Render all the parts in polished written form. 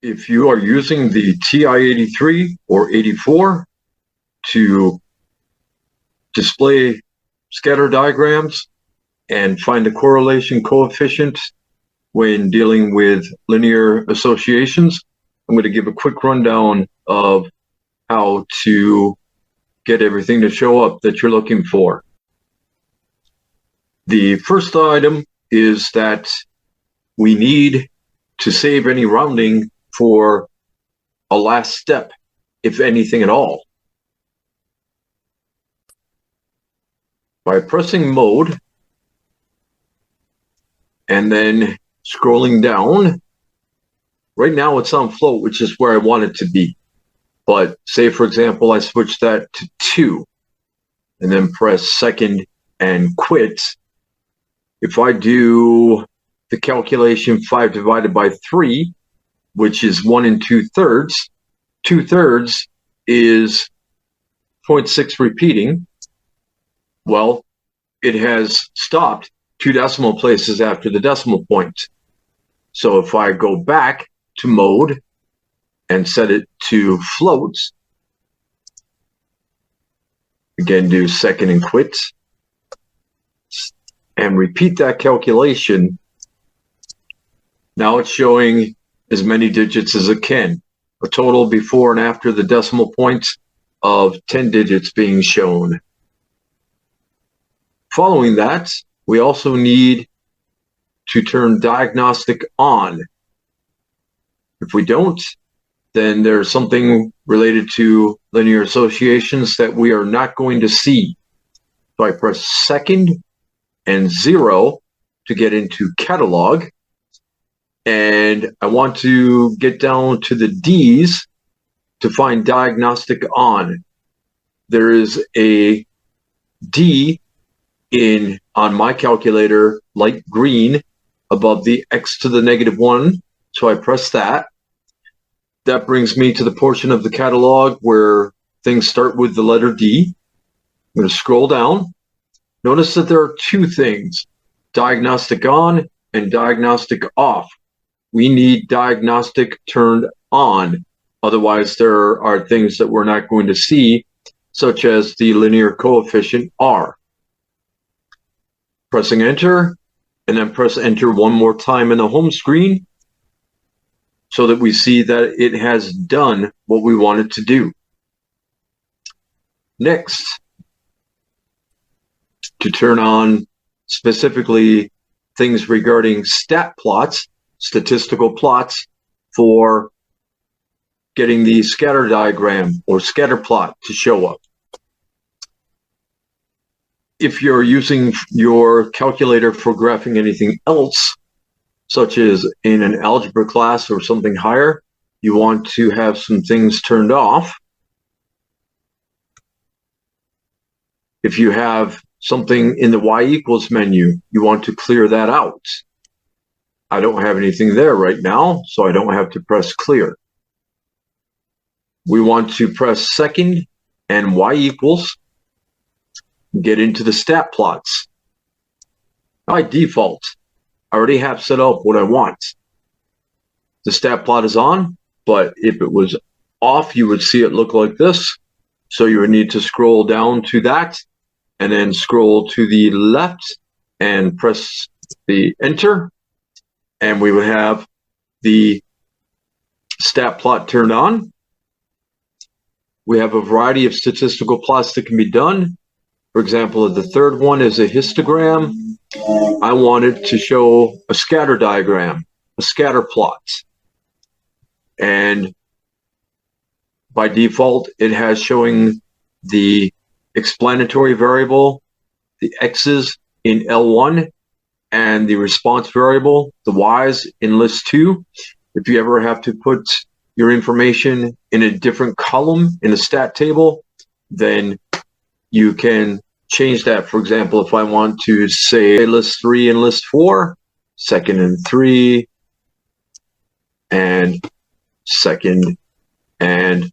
If you are using the TI-83 or 84 to display scatter diagrams and find a correlation coefficient when dealing with linear associations, I'm going to give a quick rundown of how to get everything to show up that you're looking for. The first item is that we need to save any rounding for a last step, if anything at all. By pressing mode and then scrolling down, right now it's on float, which is where I want it to be. But say, for example, I switch that to 2 and then press second and quit. If I do the calculation 5 divided by 3, which is 1 2/3, 2/3 is 0.6 repeating. Well, it has stopped 2 decimal places after the decimal point. So if I go back to mode and set it to float, again, do second and quit, and repeat that calculation, now it's showing as many digits as it can. A total before and after the decimal points of 10 digits being shown. Following that, we also need to turn diagnostic on. If we don't, then there's something related to linear associations that we are not going to see. So I press second and 0 to get into catalog. And I want to get down to the D's to find diagnostic on. There is a D on my calculator, light green, above the X to the -1. So I press that. That brings me to the portion of the catalog where things start with the letter D. I'm going to scroll down. Notice that there are 2 things, diagnostic on and diagnostic off. We need diagnostic turned on. Otherwise, there are things that we're not going to see, such as the linear coefficient R. Pressing enter, and then press enter one more time in the home screen so that we see that it has done what we want it to do. Next, to turn on specifically things regarding stat plots, statistical plots for getting the scatter diagram or scatter plot to show up. If you're using your calculator for graphing anything else, such as in an algebra class or something higher, you want to have some things turned off. If you have something in the Y equals menu, you want to clear that out. I don't have anything there right now, so I don't have to press clear. We want to press second and Y equals, get into the stat plots. By default, I already have set up what I want. The stat plot is on, but if it was off, you would see it look like this. So you would need to scroll down to that and then scroll to the left and press the enter. And we would have the stat plot turned on. We have a variety of statistical plots that can be done. For example, the third one is a histogram. I wanted to show a scatter diagram, a scatter plot. And by default, it has showing the explanatory variable, the X's in L1, and the response variable, the Y's in list 2. If you ever have to put your information in a different column in a stat table, then you can change that. For example, if I want to say list 3 and list 4, second and 3, and second and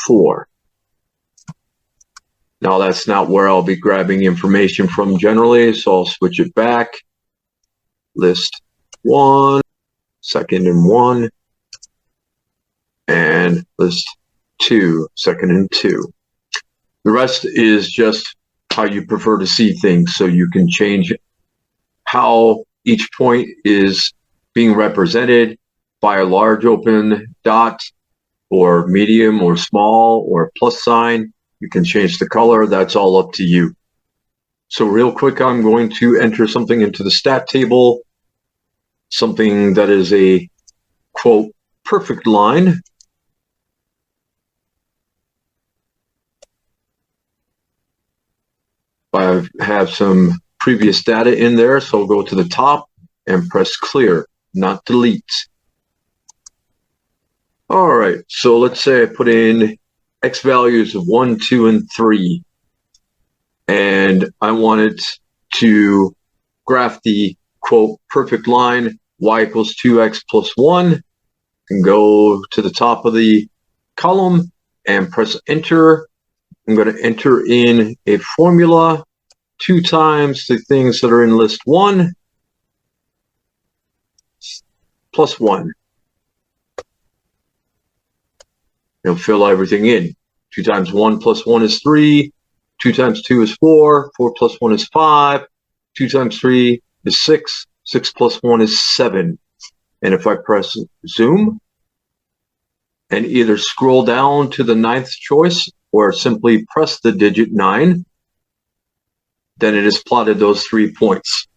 4. Now that's not where I'll be grabbing information from generally, so I'll switch it back. List 1, second and 1, and list 2, second and 2. The rest is just how you prefer to see things, so you can change how each point is being represented by a large open dot or medium or small or plus sign. You can change the color. That's all up to you. So real quick, I'm going to enter something into the stat table, something that is a, quote, perfect line. I have some previous data in there, so I'll go to the top and press clear, not delete. All right, so let's say I put in X values of 1, 2, and 3, and I wanted to graph the, quote, perfect line, y equals 2x plus 1, and go to the top of the column and press enter. I'm going to enter in a formula 2 times the things that are in list 1 plus 1. It'll fill everything in. 2 times 1 plus 1 is 3. 2 times 2 is 4. 4 plus 1 is 5. 2 times 3 is 6. 6 plus 1 is 7. And if I press zoom and either scroll down to the 9th choice or simply press the digit 9, then it has plotted those 3 points.